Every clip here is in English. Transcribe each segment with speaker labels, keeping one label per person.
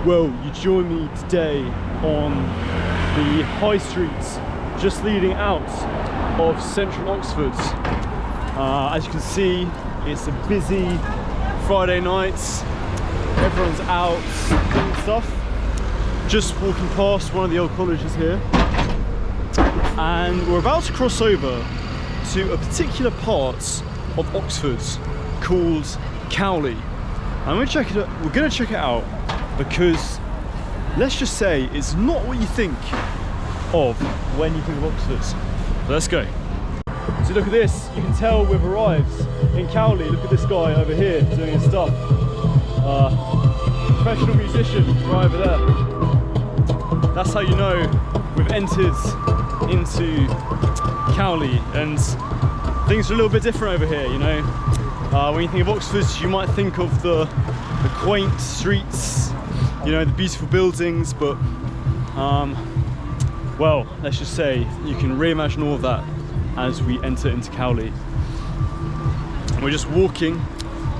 Speaker 1: Well, you join me today on the high streets just leading out of central Oxford. As you can see, it's a busy Friday night. Everyone's out doing stuff. Just walking past one of the old colleges here. And we're about to cross over to a particular part of Oxford called Cowley. And we're gonna check it out because let's just say it's not what you think of when you think of Oxford. So let's go. So look at this, you can tell we've arrived in Cowley. Look at this guy over here doing his stuff. Professional musician right over there. That's how you know we've entered into Cowley, and things are a little bit different over here, you know. When you think of Oxford, you might think of the quaint streets, you know, the beautiful buildings, but well, let's just say you can reimagine all of that as we enter into Cowley. And we're just walking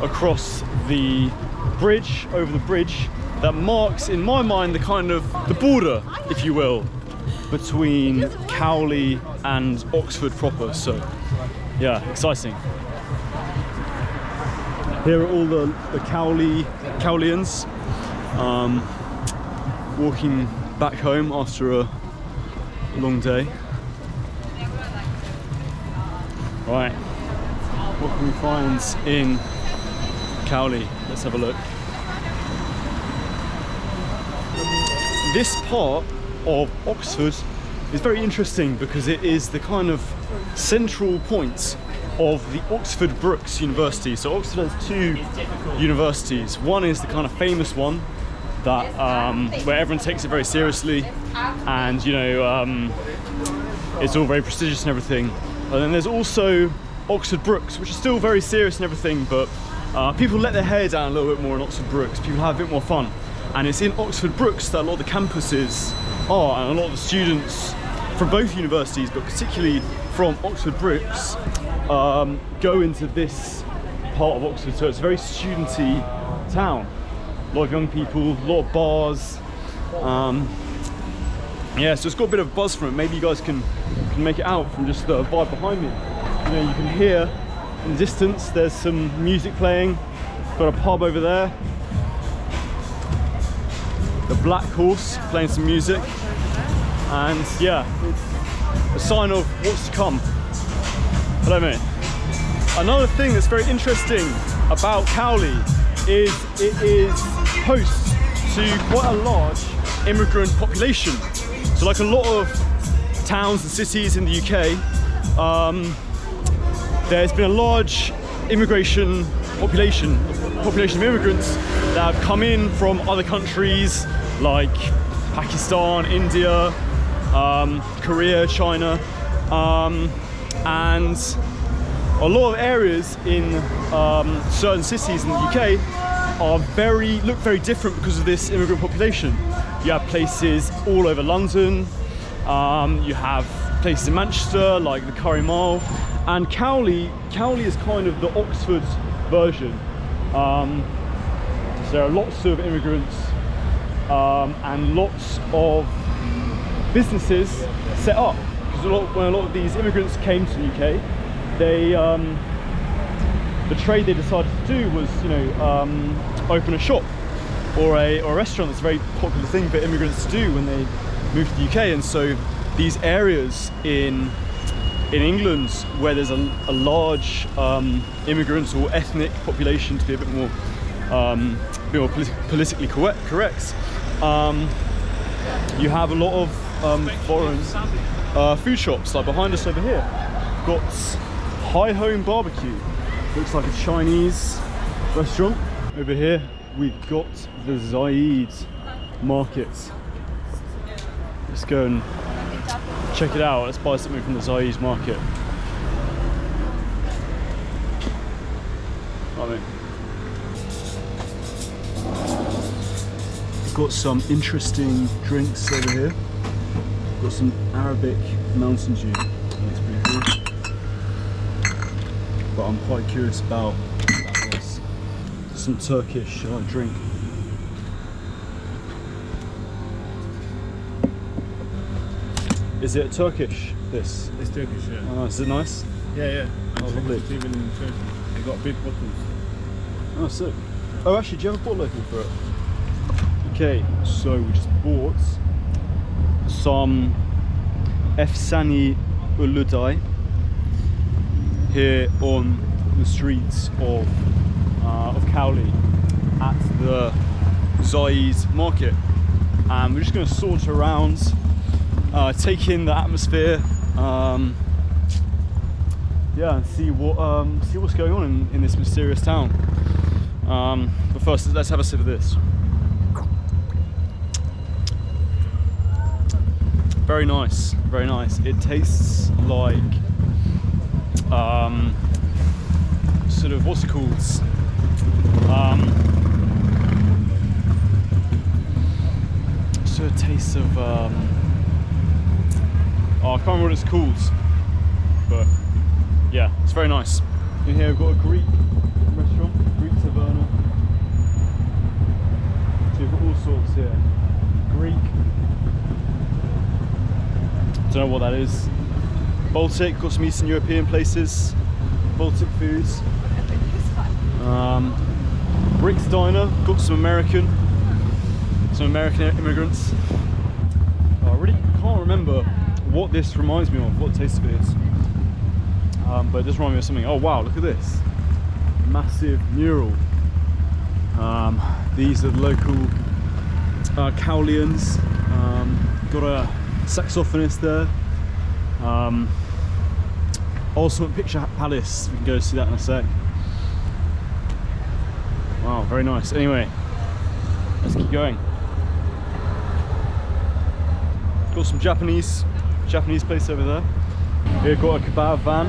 Speaker 1: across the bridge, over the bridge that marks, in my mind, the border, if you will, between Cowley and Oxford proper. So yeah, exciting. Here are all the Cowleyans walking back home after a long day. Right, what can we find in Cowley? Let's have a look. This part of Oxford is very interesting because it is the kind of central point of the Oxford Brookes University. So Oxford has two universities. One is the kind of famous one that where everyone takes it very seriously, and you know, it's all very prestigious and everything. And then there's also Oxford Brookes, which is still very serious and everything, but people let their hair down a little bit more in Oxford Brookes. People have a bit more fun. And it's in Oxford Brookes that a lot of the campuses are, and a lot of the students from both universities, but particularly from Oxford Brookes, go into this part of Oxford. So it's a very studenty town. A lot of young people, a lot of bars. Yeah, so it's got a bit of buzz from it. Maybe you guys can make it out from just the vibe behind me. You know, you can hear in the distance there's some music playing. Got a pub over there. The Black Horse playing some music. And yeah, it's a sign of what's to come. Hello mate. Another thing that's very interesting about Cowley is it is host to quite a large immigrant population. So like a lot of towns and cities in the UK, there's been a large immigration population of immigrants that have come in from other countries like Pakistan, India, Korea, China, and a lot of areas in certain cities in the UK look very different because of this immigrant population. You have places all over London, you have places in Manchester like the Curry Mile, and Cowley is kind of the Oxford version. So there are lots of immigrants and lots of businesses set up, because when a lot of these immigrants came to the UK, they the trade they decided to do was, you know, open a shop or a restaurant. That's a very popular thing for immigrants to do when they move to the UK. And so these areas in England where there's a large immigrant or ethnic population, to be a bit more politically correct, you have a lot of foreign food shops, like behind us over here. We've got High Home Barbecue, looks like a Chinese restaurant. Over here we've got the Zaid Market. Let's go and check it out. Let's buy something from the Zaid Market. We've got some interesting drinks over here. We've got some Arabic Mountain Dew. That's pretty cool. But I'm quite curious about what that is. Some Turkish drink. Is it Turkish, this?
Speaker 2: It's Turkish, yeah.
Speaker 1: Oh, is it nice?
Speaker 2: Yeah.
Speaker 1: Oh, lovely.
Speaker 2: It's even in Turkey. They got big bottles.
Speaker 1: Oh, sick. Oh, actually, do you have a bottle opener for it? Okay, so we just bought some Afghani Uludai here on the streets of Cowley at the Zayed market, and we're just going to saunter around, take in the atmosphere, yeah, and see what's going on in this mysterious town. But first, let's have a sip of this. Very nice, very nice. It tastes like sort of, what's it called? Sort of taste of oh, I can't remember what it's called, but yeah, it's very nice. In here we've got a Greek restaurant, Greek taverna. So we've got all sorts here. Greek, don't know what that is. Baltic, got some Eastern European places, Baltic foods. Rick's Diner, got some American immigrants. I really can't remember what this reminds me of, what taste of it is. But it does remind me of something. Oh wow, look at this. Massive mural. These are the local Cowleyans. Got a saxophonist there. Ultimate Picture Palace, we can go see that in a sec. Wow, very nice. Anyway, let's keep going. Got some Japanese place over there. We've got a kebab van.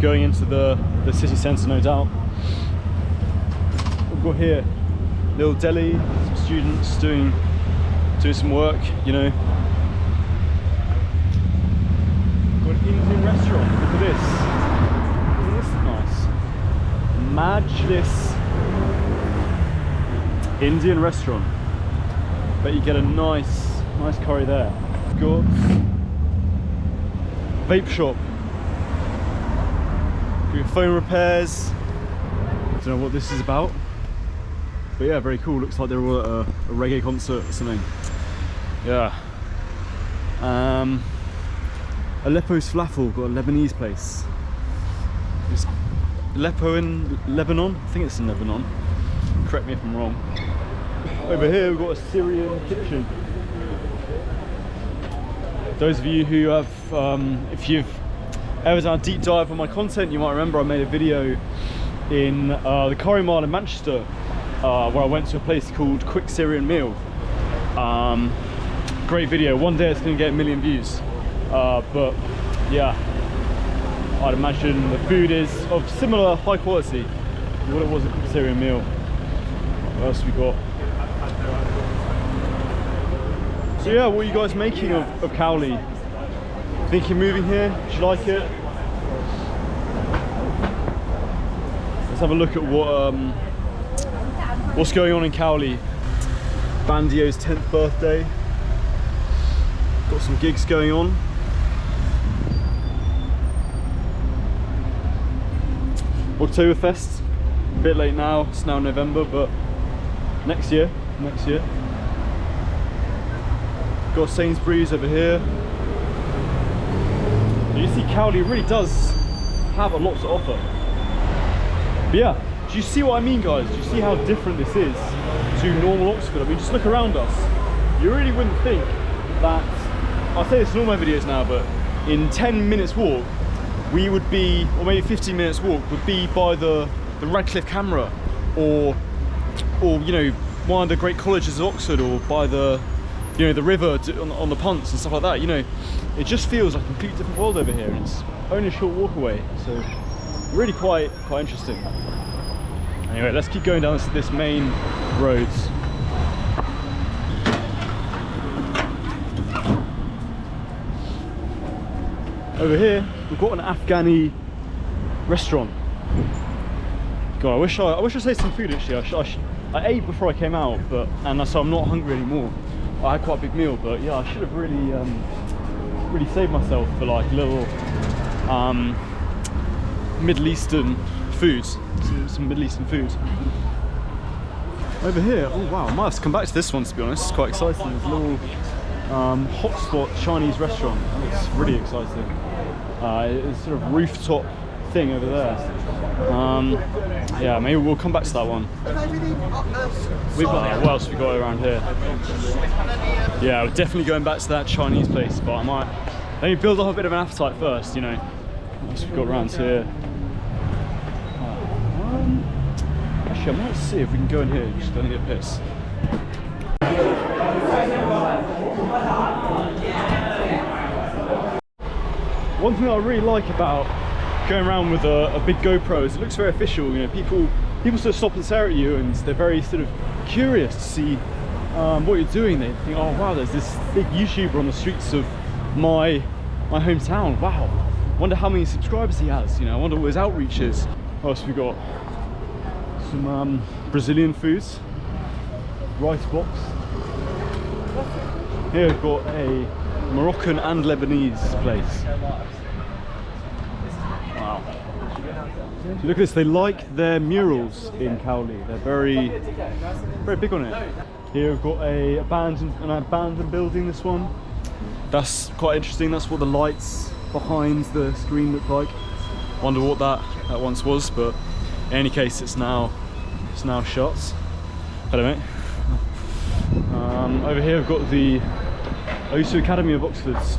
Speaker 1: Going into the city centre, no doubt. We've got here little deli, some students doing some work, you know. Got an Indian restaurant. Look at this. Isn't this nice? Majlis Indian restaurant. Bet you get a nice curry there. Got vape shop. Got phone repairs. Don't know what this is about, but yeah, very cool. Looks like they're all at a reggae concert or something. Yeah. Aleppo's Falafel, got a Lebanese place. Is Aleppo in Lebanon? I think it's in Lebanon. Correct me if I'm wrong. Over here we've got a Syrian kitchen. Those of you who have, if you've ever done a deep dive on my content, you might remember I made a video in the Curry Mile in Manchester, where I went to a place called Quick Syrian Meal. Great video. One day it's going to get 1 million views. But yeah, I'd imagine the food is of similar high quality to what it was at Quick Syrian Meal. What else we got? So yeah, what are you guys making of Cowley? Think you're moving here? Do you like it? Let's have a look at what's going on in Cowley. Bandio's 10th birthday. Got some gigs going on. Oktoberfest, a bit late now, it's now November, but next year. Got Sainsbury's over here. You see Cowley really does have a lot to offer. But yeah, do you see what I mean, guys? Do you see how different this is to normal Oxford? I mean, just look around us. You really wouldn't think that, I say this in all my videos now, but in 10 minutes walk, we would be, or maybe 15 minutes walk, would be by the Radcliffe Camera, or you know, one of the great colleges of Oxford, or by the, you know, the river on the punts and stuff like that. You know, it just feels like a completely different world over here, and it's only a short walk away, so really quite interesting. Anyway, let's keep going down this main roads. Over here, we've got an Afghani restaurant. God, I wish I tasted some food actually. I ate before I came out, and so I'm not hungry anymore. I had quite a big meal, but yeah, I should have really really saved myself for like little Middle Eastern foods, some Middle Eastern food. Over here, oh wow, I might have to come back to this one to be honest. It's quite exciting. There's a little hotspot Chinese restaurant. It's really exciting. It's sort of rooftop thing over there. Yeah, maybe we'll come back to that one. We've got what else we got around here? Yeah, we're definitely going back to that Chinese place, but I might let me build up a bit of an appetite first, you know. What else we got around here? Actually, I might see if we can go in here. Just gonna get pissed. One thing I really like about going around with a big GoPro is it looks very official. You know, people sort of stop and stare at you, and they're very sort of curious to see what you're doing. They think, oh wow, there's this big YouTuber on the streets of my hometown. Wow, wonder how many subscribers he has. You know, I wonder what his outreach is. What else have we got? Some Brazilian foods, rice blocks. Here we've got a Moroccan and Lebanese place. Wow. So look at this, they like their murals in Cowley. They're very big on it. Here we've got an abandoned building, this one. That's quite interesting. That's what the lights behind the screen look like. Wonder what that once was, but in any case, it's now shut. Hello, mate. Over here, we've got the OSU Academy of Oxford's.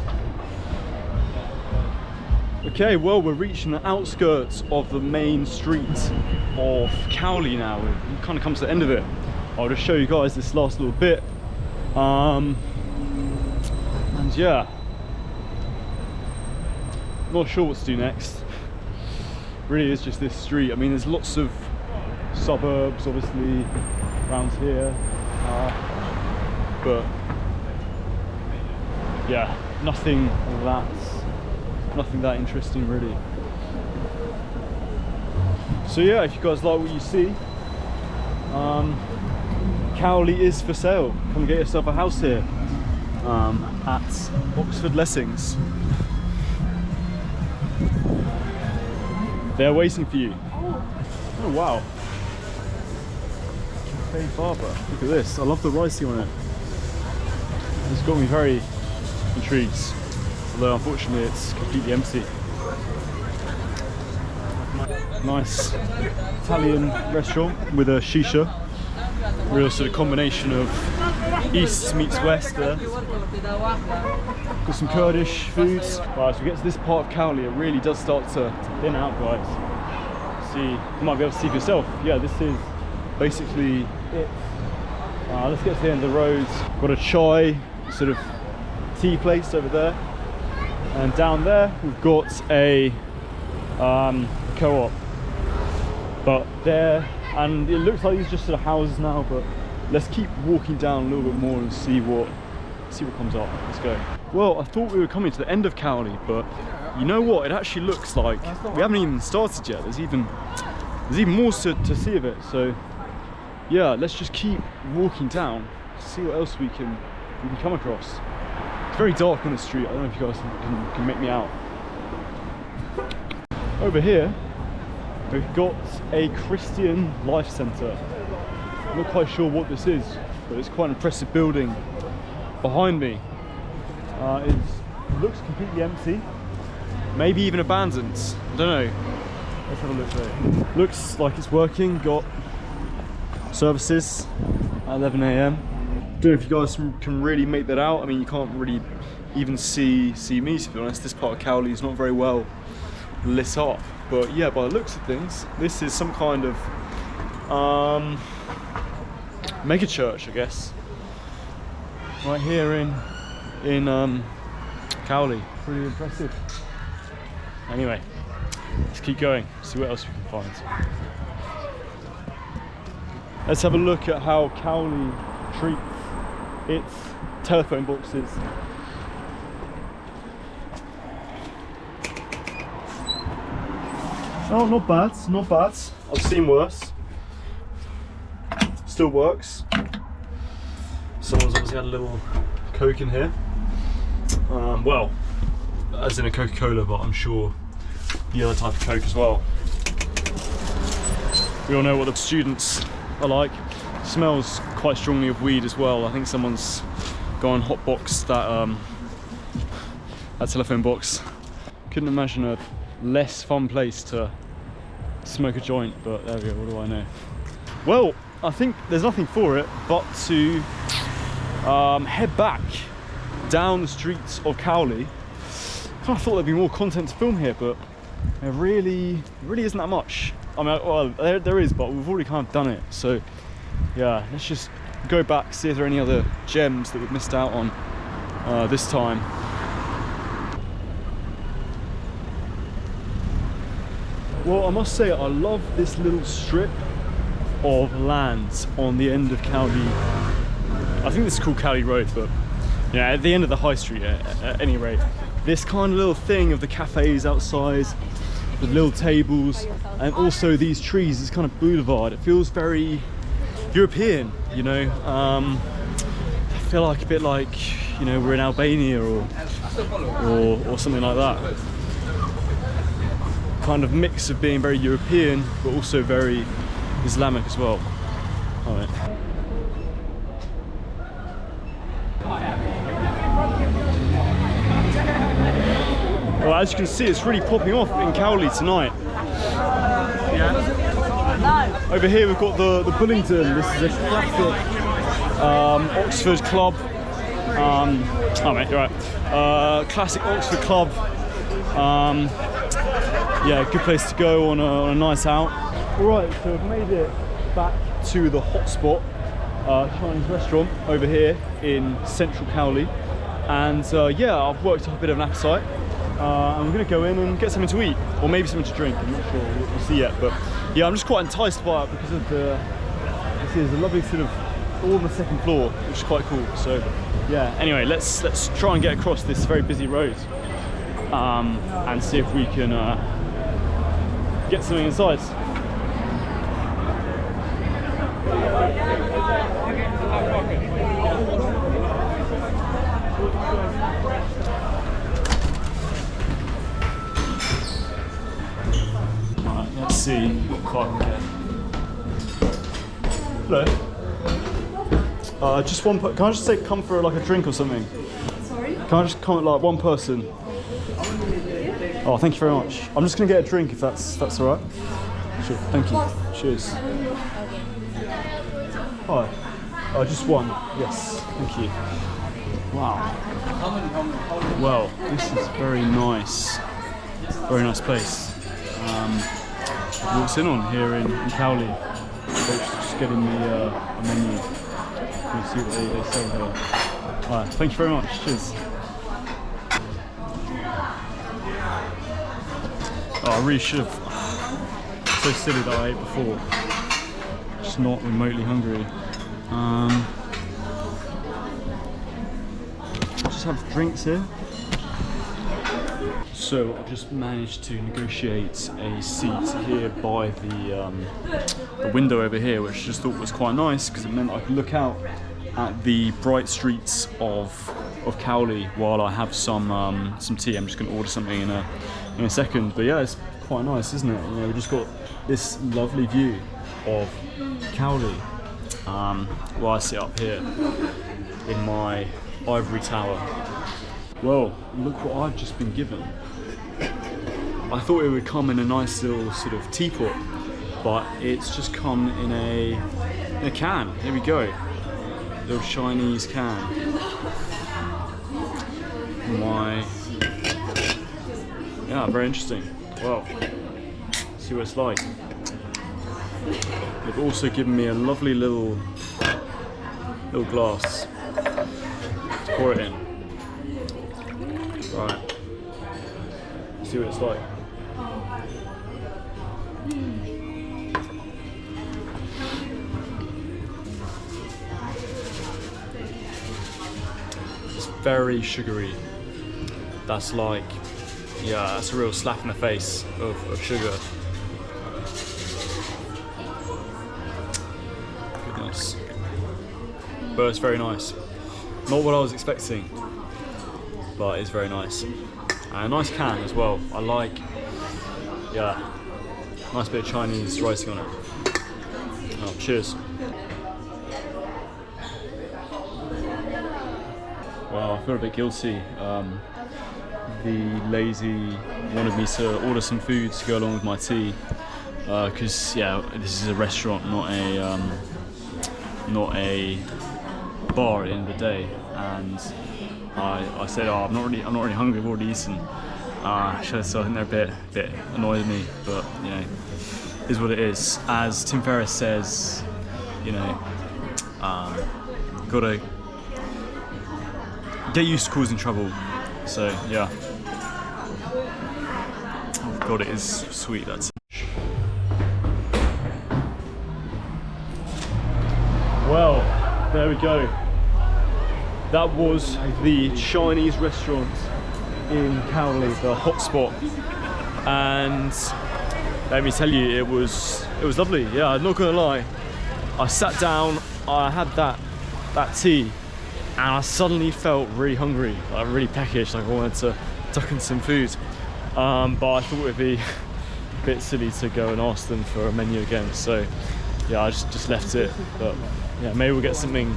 Speaker 1: Okay, well, we're reaching the outskirts of the main street of Cowley now. We've kind of come to the end of it. I'll just show you guys this last little bit. And yeah, not sure what to do next. Really is just this street. I mean, there's lots of suburbs obviously around here, but yeah, nothing that interesting really. So yeah, if you guys like what you see, Cowley is for sale. Come get yourself a house here at Oxford Lessings. They're waiting for you. Oh wow. Cafe Barber. Look at this. I love the writing on it. It's got me very intrigued. Although unfortunately it's completely empty. Nice Italian restaurant with a shisha. Real sort of combination of East meets West there. Got some Kurdish foods. Right, as we get to this part of Cowley, it really does start to thin out, guys. See, you might be able to see for yourself. Yeah, this is basically it. Let's get to the end of the road. Got a chai sort of tea place over there, and down there we've got a co-op. But there, and it looks like these are just sort of houses now. But let's keep walking down a little bit more and see what comes up. Let's go. Well, I thought we were coming to the end of Cowley, but you know what? It actually looks like we haven't even started yet. There's even more to see of it. So yeah, let's just keep walking down, see what else we can come across. It's very dark on the street. I don't know if you guys can make me out. Over here, we've got a Christian Life Centre. I'm not quite sure what this is, but it's quite an impressive building behind me. It looks completely empty, maybe even abandoned. I don't know. Let's have a look there. Looks like it's working. Got services at 11 AM. Don't know if you guys can really make that out. I mean, you can't really even see me, to be honest. This part of Cowley is not very well lit up, but yeah, by the looks of things, this is some kind of mega church, I guess, right here in Cowley. Pretty impressive. Anyway, let's keep going, see what else we can find. Let's have a look at how Cowley treats its telephone boxes. Oh, not bad, not bad. I've seen worse. still works. Someone's obviously had a little Coke in here. Well, as in a Coca-Cola, but I'm sure the other type of Coke as well. We all know what the students are like. Smells quite strongly of weed as well. I think someone's gone hotboxed that telephone box. Couldn't imagine a less fun place to smoke a joint, but there we go, what do I know. Well, I think there's nothing for it but to head back down the streets of Cowley. I kind of thought there'd be more content to film here, but there really isn't that much. I mean, well, there is, but we've already kind of done it. So yeah, let's just go back, see if there are any other gems that we've missed out on this time. Well, I must say, I love this little strip of land on the end of Cowley. I think this is called Cowley Road, but yeah, at the end of the high street at any rate. This kind of little thing of the cafes outside, the little tables, and also these trees, this kind of boulevard. It feels very European, you know. I feel like a bit like, you know, we're in Albania or something like that. Kind of mix of being very European, but also very Islamic as well. All right. Well, as you can see, it's really popping off in Cowley tonight. Yeah. Over here we've got the Bullingdon. This is a classic Oxford club. Oh mate, you're right. Classic Oxford club. Yeah, good place to go on a night out. Alright, so I've made it back to the hotspot, Chinese restaurant over here in central Cowley. And yeah, I've worked up a bit of an appetite. And we're going to go in and get something to eat, or maybe something to drink. I'm not sure, we'll see yet. But yeah, I'm just quite enticed by it because of the, you see, there's a lovely sort of, all on the second floor, which is quite cool. So yeah, anyway, let's try and get across this very busy road and see if we can get something inside. Alright, let's see what I can get. Hello. Just one. Can I just say come for like a drink or something? Sorry. Can I just come like one person? Oh, thank you very much. I'm just gonna get a drink if that's all right. Sure. Thank you. Cheers. Hi. Just one. Yes. Thank you. Wow. Well, this is very nice. Very nice place. What's in on here in Cowley? Just getting the a menu. Let's see what they sell here. Alright, thank you very much. Cheers. Oh, I really should have. So silly that I ate before. Just not remotely hungry. Just have drinks here. So I've just managed to negotiate a seat here by the window over here, which I just thought was quite nice because it meant I could look out at the bright streets of Cowley while I have some tea. I'm just going to order something in a second, but yeah, it's quite nice, isn't it? You know, we've just got this lovely view of Cowley while I sit up here in my ivory tower. Well, look what I've just been given. I thought it would come in a nice little sort of teapot, but it's just come in a can. Here we go. Little Chinese can. Why? Yeah, very interesting. Well, see what it's like. They've also given me a lovely little glass to pour it in. Right. See what it's like. It's very sugary. That's like, yeah, that's a real slap in the face of sugar. restaurants, but it's very nice. Not what I was expecting, but it's very nice. And a nice can as well. I like, yeah, nice bit of Chinese writing on it. Oh, cheers. Well, I feel a bit guilty. The lady wanted me to order some food to go along with my tea, because yeah, this is a restaurant, not a bar at the end of the day. And I said, oh, I'm not really hungry. I've already eaten. So I think they're a bit annoyed at me, but you know, is what it is. As Tim Ferriss says, you know, gotta get used to causing trouble. So yeah. Oh god, it is sweet. That's. Well, there we go. That was the Chinese restaurant in Cowley, the hotspot, and let me tell you, it was lovely. Yeah, I'm not gonna lie. I sat down, I had that tea, and I suddenly felt really hungry, like really peckish, like I wanted to tuck in some food. But I thought it'd be a bit silly to go and ask them for a menu again. So yeah, I just left it. But yeah, maybe we'll get something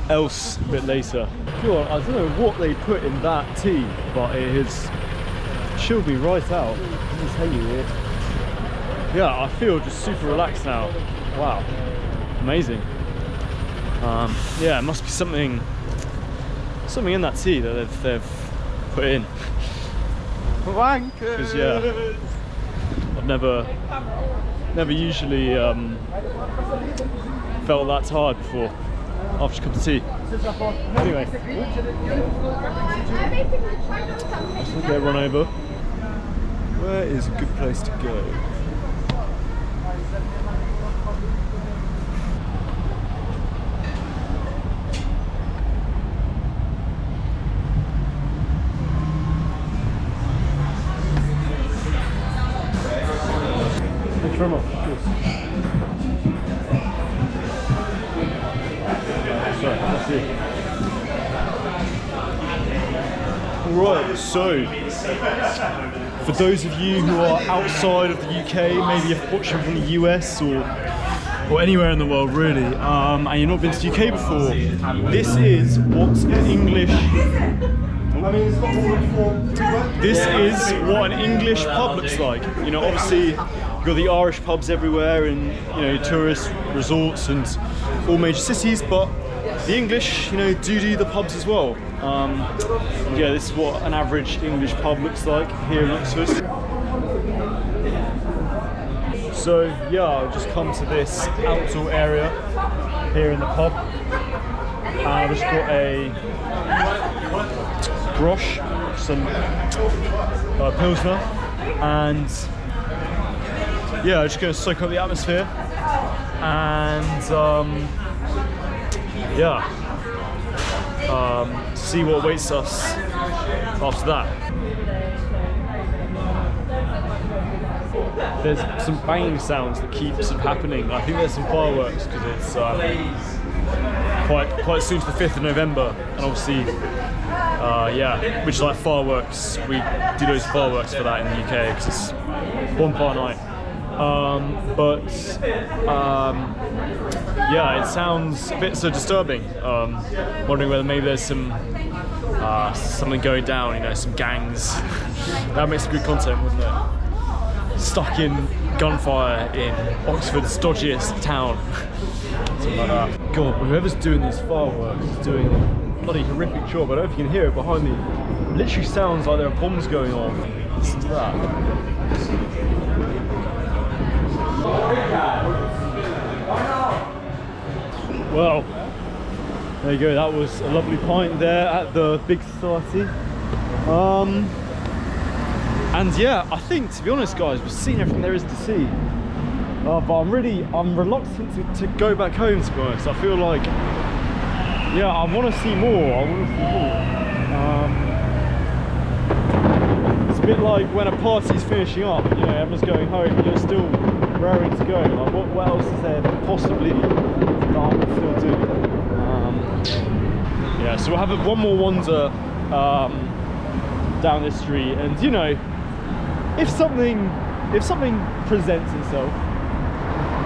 Speaker 1: else a bit later. God, I don't know what they put in that tea, but it has chilled me right out. Let me tell you it. Yeah, I feel just super relaxed now. Wow, amazing. Yeah, it must be something in that tea that they've put in. Because yeah, I've never usually felt that tired before after a cup of tea. Anyway, I just get run over. Where is a good place to go? Thank you very much. Cheers. Sorry, that's it. Alright, so for those of you who are outside of the UK, maybe you're watching from the US or anywhere in the world really, and you've not been to the UK before, this is what an English pub looks like. You know, obviously you've got the Irish pubs everywhere in, you know, tourist resorts and all major cities, but the English, you know, do the pubs as well. Yeah, this is what an average English pub looks like here in Oxford. So yeah, I've just come to this outdoor area here in the pub, and I've just got a brosh, some pilsner, and yeah, I'm just going to soak up the atmosphere and see what awaits us after that. There's some banging sounds that keep sort of happening. I think there's some fireworks because it's quite soon to the 5th of November, and obviously yeah, which is like fireworks. We do those fireworks for that in the UK because it's bonfire night. Yeah, it sounds a bit so disturbing. Wondering whether maybe there's some something going down, you know, some gangs. That makes good content, wouldn't it? Stuck in gunfire in Oxford's dodgiest town. Something like that. God, whoever's doing these fireworks is doing a bloody horrific job. I don't know if you can hear it behind me. It literally sounds like there are bombs going off. Listen to that. Well, there you go, that was a lovely pint there at the Big Society. And yeah, I think, to be honest guys, we've seen everything there is to see. But I'm reluctant to go back home, to be honest. I feel like, yeah, I want to see more. It's a bit like when a party's finishing up, you know, everyone's going home, you're still raring to go. Like, what else is there possibly that I'm Yeah, so we'll have one more wander down this street, and you know, if something presents itself,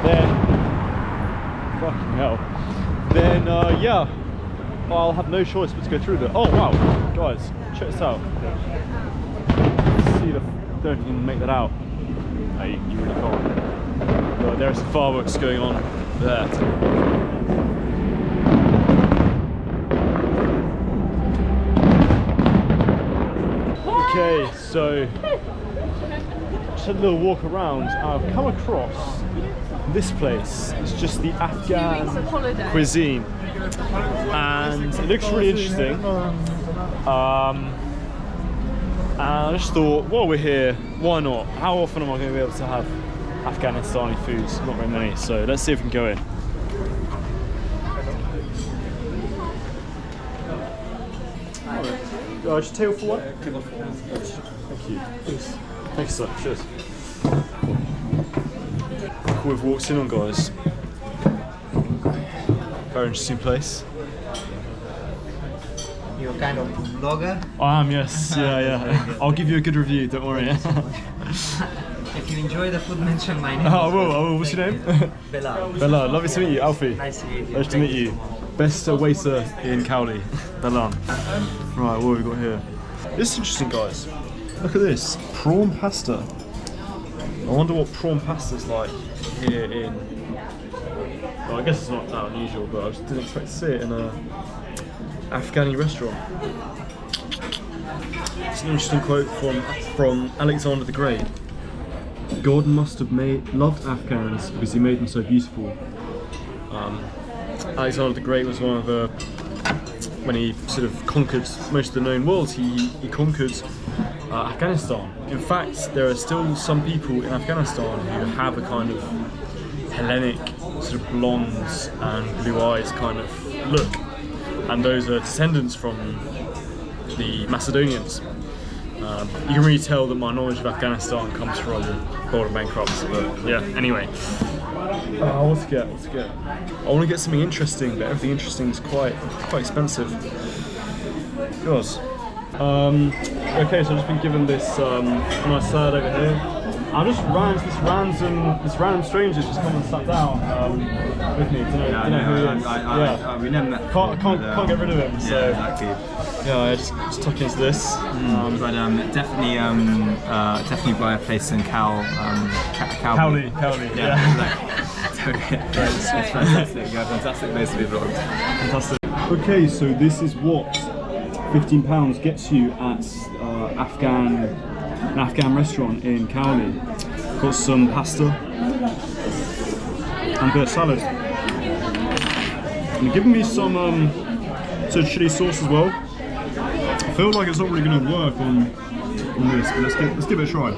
Speaker 1: then fucking hell, then yeah, I'll have no choice but to go through there. Oh wow, guys, check this out. Let's see, don't even make that out. No, you really can't. But there are some fireworks going on there. Okay, so just a little walk around. I've come across this place. It's just the Afghan cuisine, and it looks really interesting. And I just thought, while we're here, why not? How often am I going to be able to have Afghanistani foods? Not very many, so let's see if we can go in. Just table for one? Thank you. Thanks so much. Cheers. Look what we've walked in on, guys. Very interesting place.
Speaker 3: You're kind of vlogger?
Speaker 1: I am, yes. Yeah. I'll give you a good review, don't worry.
Speaker 3: If you enjoy the food, mention my name.
Speaker 1: Oh, I will. What's your name?
Speaker 3: Bella.
Speaker 1: Bella, lovely to meet you. Alfie.
Speaker 3: Nice to meet you.
Speaker 1: Nice to meet you. Best waiter in Cowley. Bella. Right, what have we got here? This is interesting, guys. Look at this. Prawn pasta. I wonder what prawn pasta's like here in... Well, I guess it's not that unusual, but I just didn't expect to see it in a Afghani restaurant. It's an interesting quote from Alexander the Great. God must have loved Afghans because he made them so beautiful. Alexander the Great was one of the, when he sort of conquered most of the known world, he conquered Afghanistan. In fact, there are still some people in Afghanistan who have a kind of Hellenic, sort of blondes and blue eyes kind of look, and those are descendants from the Macedonians. You can really tell that my knowledge of Afghanistan comes from Golden Bankrupts, but yeah, anyway. What to get? I want to get something interesting, but everything interesting is quite expensive. Yours. Okay, so I've just been given this nice salad over here. This random stranger just come and sat down with me. Do you know who he is?
Speaker 2: We never met.
Speaker 1: Can't get rid of him. So
Speaker 2: yeah, exactly.
Speaker 1: Yeah, I just tuck into this.
Speaker 2: But definitely buy a place in
Speaker 1: Cowley.
Speaker 2: Yeah. It's fantastic. You have a fantastic place to be vlogged.
Speaker 1: Fantastic. Okay, so this is what £15 gets you at an Afghan restaurant in Cowley. Got some pasta and a bit of salad. And they're giving me some sort of chili sauce as well. I feel like it's not really going to work on this, but let's give it a try.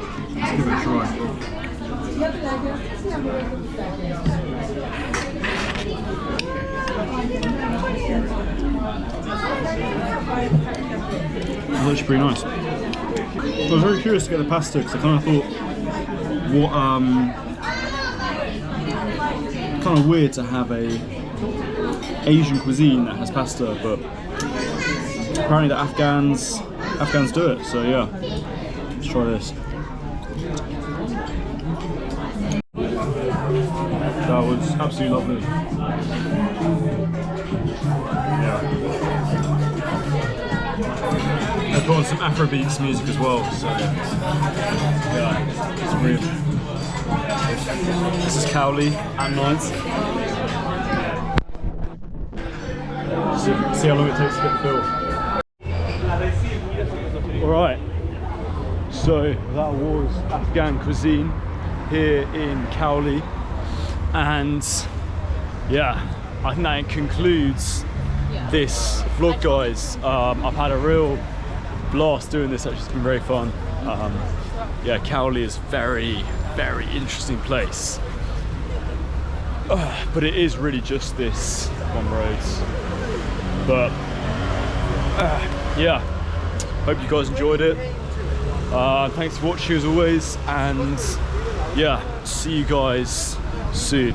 Speaker 1: It's actually pretty nice. So I was very curious to get the pasta because I kind of thought, what kind of weird to have a Asian cuisine that has pasta, but apparently the Afghans do it. So yeah, let's try this. That was absolutely lovely. Yeah. I've got some Afrobeats music as well, so yeah, it's brilliant. This is Cowley at night. See how long it takes to get the bill. Alright, so that was Afghan cuisine here in Cowley, and yeah, I think that concludes this vlog, guys. I've had a real blast doing this. Actually, it's been very fun. Yeah, Cowley is very interesting place, but it is really just this one road. But yeah, hope you guys enjoyed it. Thanks for watching as always, and yeah, see you guys soon.